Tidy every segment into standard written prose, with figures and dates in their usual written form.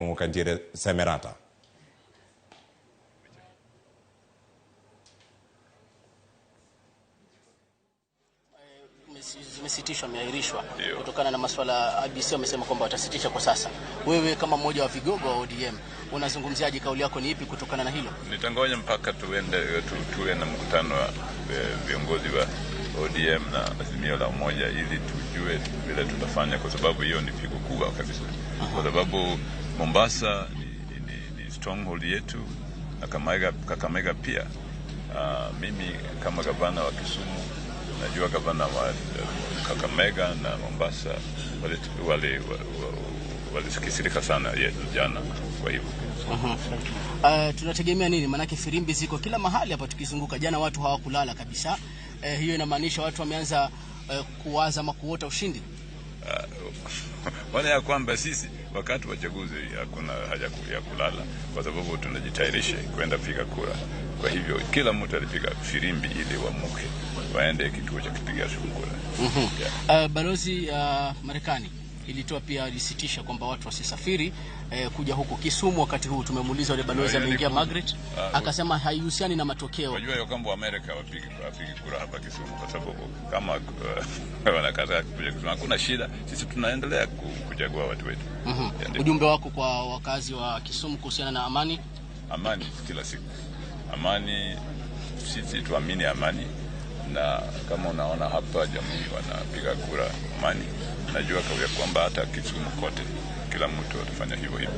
Kanjire Semerata. Zimesitishwa, ameahirishwa kutokana na masuala. IBC wamesema kwamba watasitisha kwa sasa. Wewe kama mmoja wa vigogo wa ODM unazungumziaje? Kauli yako ni ipi kutokana na hilo? Nitangoja mpaka tuwe na mkutano wa viongozi wa ODM na Azimio la Umoja ili tujue vile tutafanya, kwa sababu hiyo ni pigo kubwa kabisa. Kwa sababu Mombasa ni stronghold yetu na Kakamega pia. Mimi kama gavana wa Kisumu najua gavana wa Kakamega na Mombasa walisikisirika sana jana, kwa hivyo. Tunategemea nini? Manake firimbi ziko kila mahali hapa tukizunguka. Jana watu hawakulala kabisa. Hiyo inamaanisha watu wameanza kuwaza ama kuota ushindi. Wale ya kwamba sisi wakati wa chaguzi hakuna haja ya kulala, kwa sababu tunajitayarisha kwenda piga kura. Kwa hivyo kila mtu alipiga firimbi ili wamuke waende kituo cha kupiga kura. Balozi Marekani ilitoa pia ilisitisha kwamba watu wasisafiri kuja huko Kisumu wakati huu. Tumemuuliza yule balozi ameingia Margaret, akasema haihusiani na matokeo. Unajua hiyo kwamba Amerika wapige kura hapa Kisumu, kwa sababu kama wanakataa kuja Kisumu hakuna shida, sisi tunaendelea kuchagua watu wetu. Ujumbe wako kwa wakazi wa Kisumu kuhusiana na amani? Amani kila siku. Amani, sisi tuamini amani, na kama unaona hapa jamii wanapiga kura amani, najua kwamba hata Kisumu kote kila mtu atafanya hivyo.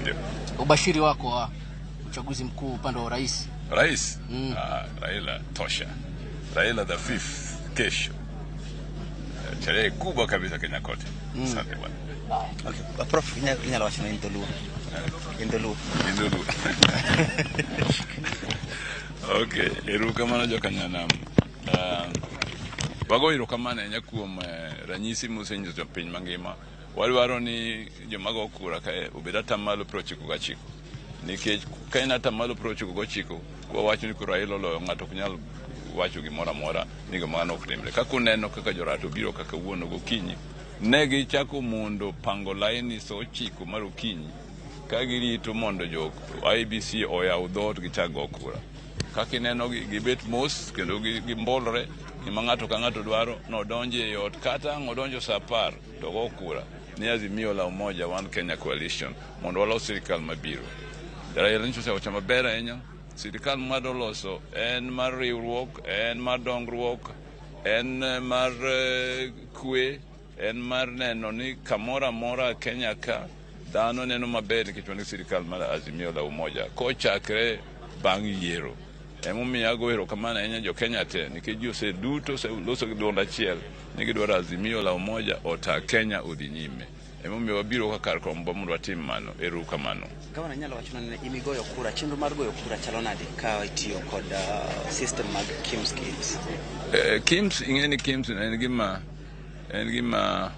Ndio. Ubashiri wako wa uchaguzi mkuu upande wa rais? Raila tosha. Raila the fifth kesho. Sherehe kubwa kabisa Kenya kote. Asante bwana. Okay. Prof, nyala wachana Indolu. Okay, erukamano jokanyana. Wago erukamano nyakuom ranyisi musenjo jo piny mangima. Waliwaro ni jomago kura kae obeda tamalo prochiko gachiko. Nikech kaina tamalo prochiko gachiko, kwa wacho ni Raila lo ngato kunyal wacho gimoro amora ni gimano kutimre. Kaka uneno kaka jorato biro kaka wuono gokinyi, negi chako mondo pango laini so chiko mar okinyi kagirito mondo jo IBC oyaw dhot gichago kura. Kaka ineno gibet mos kendo gimbolore ni mangato ka ngato dwaro no donje e ot kata ngodonjo saa 10 to go kura ni Azimio la Umoja One Kenya Coalition mondo walos sirikal mabiro. Raila ncho sewacho maber ahinya. Sirikal madoloso en mar riwruok, en mar dongruok, en mar kwe, en mar neno ni kamora mora Kenya ka dhano neno maber nikech sirikal mar Azimio la Umoja kochakre bang' yiero. Emomiyo ago erokamano ahinya jo Kenya te nikech ji oseduto loso gi duond achiel ni gidwaro Azimio la Umoja ota Kenya odhi nyime. Emomiyo wabiro ka kar kombo mondo watim mano. Erokamano. Gavana nyalo wacho ni imigoyo kura, chenro mar goyo kura chalo nade ka itiyo kod system mag KIMS kits? KIMS, ing'eni KIMS en gima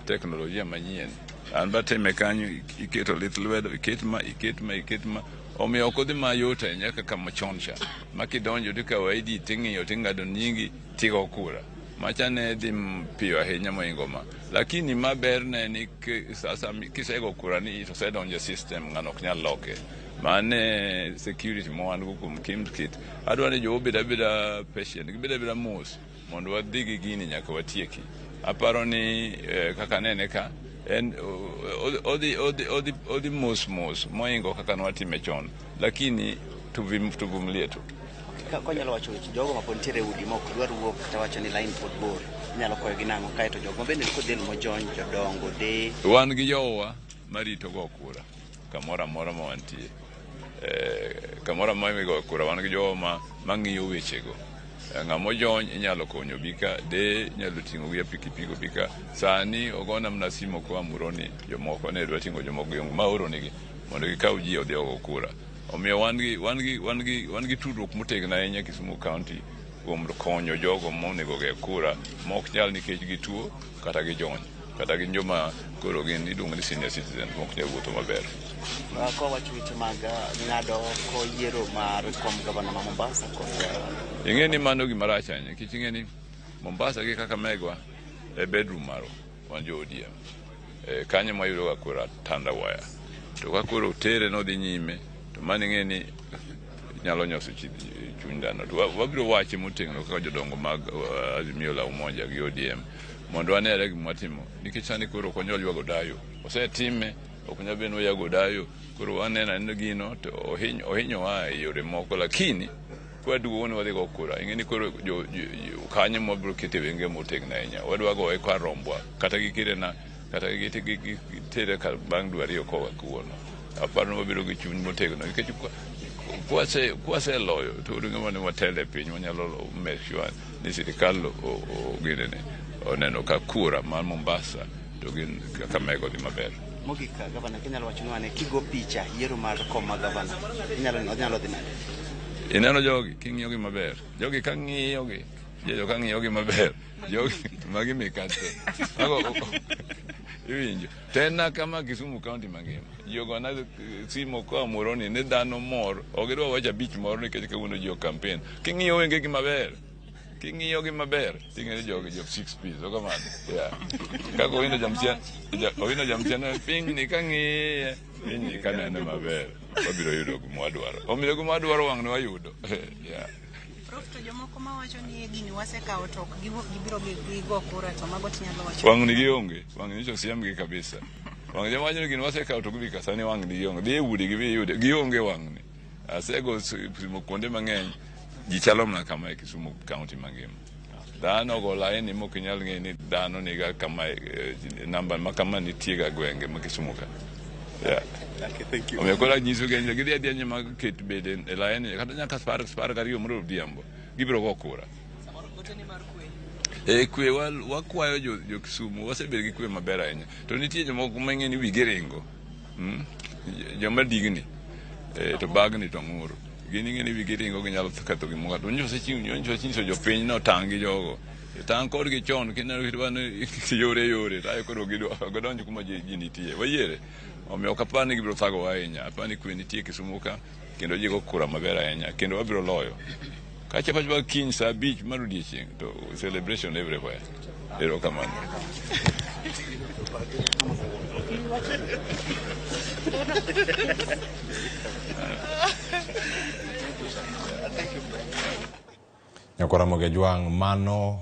teknolojia manyien. An batime kanyo iketo lith lwedo, iket ma omiyo kodhi mayota nyaka kama choncha makidonjo dika waidi tingiyo tingado nyingi tigo kura machane dim piyo ahinya moingo ma, lakini maber ne ni sasa kisego kura ni to sedonje system ngano knyal loke mane security mo an kuom KIMS kit adwani jo beda patient beda mos mondo wadhigi gini nyaka watieki. Aparo ni kaka nene ka en odi mos moingo kaka nwatime chon, lakini tuvumlie tu. Ka nyalo wacho jogo mapontiere udi mok dwar wuok kata wacho ni line pod bor nyalo koyo ginango kae to jogo bende ko del mojony jodongo de wan gi jowa marito go kura kamora amora ma wantie kamora ma migo kura wan gi jowa mang'iyo wechego. Ngamo jony inyalo konyo bika de nyalo tingo gi pikipiki bika sani ogona mnasimo kwa muroni jomoko ne dwa tingo jomoko yong maoro nigi mondo gikaw ji odhi ogo kura. Omiyo wan gi tudruok motegno ahinya Kisumu County kuom konyo jogo monego ge kura mok nyal nikech gituo kata gijony kata gin joma koro gin iluongo ni senior citizen mok nyal wuotho maber. Ko wacho weche mag ng'ado ko yiero mar kom gavana ma Mombasa ko ing'eni mano gimarach ahinya nikech ing'eni Mombasa gi Kakamega e bedroom maro wan jo ODM. Kanyo mayudo kura tanda waya to ka koro tere no dhi nyime to mani ng'eni nyalo nyoso chuny dhano. To wabiro wache motegno kaka jodongo mag Azimio la Umoja gi ODM mondo wanere gima watimo, nikech sani koro ok wanyal ywago dayo, osetime, ok nyal bedo ywago dayo, koro waneno ni gino to ohinyowa e yore moko, lakini kwaduogo ni wadhi go kura, ing'eni koro kanyo mabiro kete wenge motegno ahinya, wadwa goye kwa rombwa kata gikirena kata gitere bang' dwe ariyo koa kawuono. Aparo ni wabiro gi chuny motegno nikech kwase loyo to ng'ama ni watele piny wanyalo make sure ni sirikal ginene oneno ka kura mar Mombasa to gin Kakamega dhi maber. Mogik gavana kenyalo wachonwa ne kigo picha yiero mar koma gavana inyalo dhi nade? Ineno jogi king'iyogi maber, jogi kang'iyogi maber, jogi magi mikate iwinjo tena kama Kisumu County mangima jogo na simo kwa Moroni ne dhano mor ogidwa wacha beach moro nikech kawuono jo campaign king'iyo wengegi maber ting'eni jogi jo 6 piece kamano kako owino jamsiana piny ni kang'iye piny kanene maber wabiro yudo gimwadwaro omiyo gimwadwaro wang' ne wayudo. Prof, to jomoko mawacho ni gini wasekawo to gibiro gigo kura to mago tinyalo wacho wang' ni gionge, wang' ni to siemgi kabisa. Wang' joma wacho ni gini wasekawo to gibika sani wang' ni gionge, dhi e udi giyude gionge wang' ni. Asego simo kuonde mang'eny ji chalo mana kama e Kisumu County mangima. Dhano go laini mok inyal ng'e ni dhano niga kama namba ma kama nitie ga gwenge ma Kisumu ka. Thank you. Omiyo koro nyiso gị gidhi adhiya nyima ket bede e laini kata nyaka spar gariyo moro odhiambo gibiro go kura. Kwe wakwayo jo Kisumu wasebed gi kwe maber ahinya to nitie jomoko mang'e ni wigi ringo joma digni to bagni to ng'uro gini ng'eni wigi ringo ginyalo ketho gimoro to nyiso chinyiso jopiny no tang' gi jogo tang' kodgi chon kineno yore tayo koro gidonjo kuma ji nitie wayiere. Omiyo ok apar ni gibiro thago ahinya, apar ni kwe nitie Kisumu ka kendo ji go kura maber ahinya kendo wabiro loyo. Kacha kiny sa 5 mar odiechieng' to celebration everywhere. Erokamano. Nyakora Ramogi mano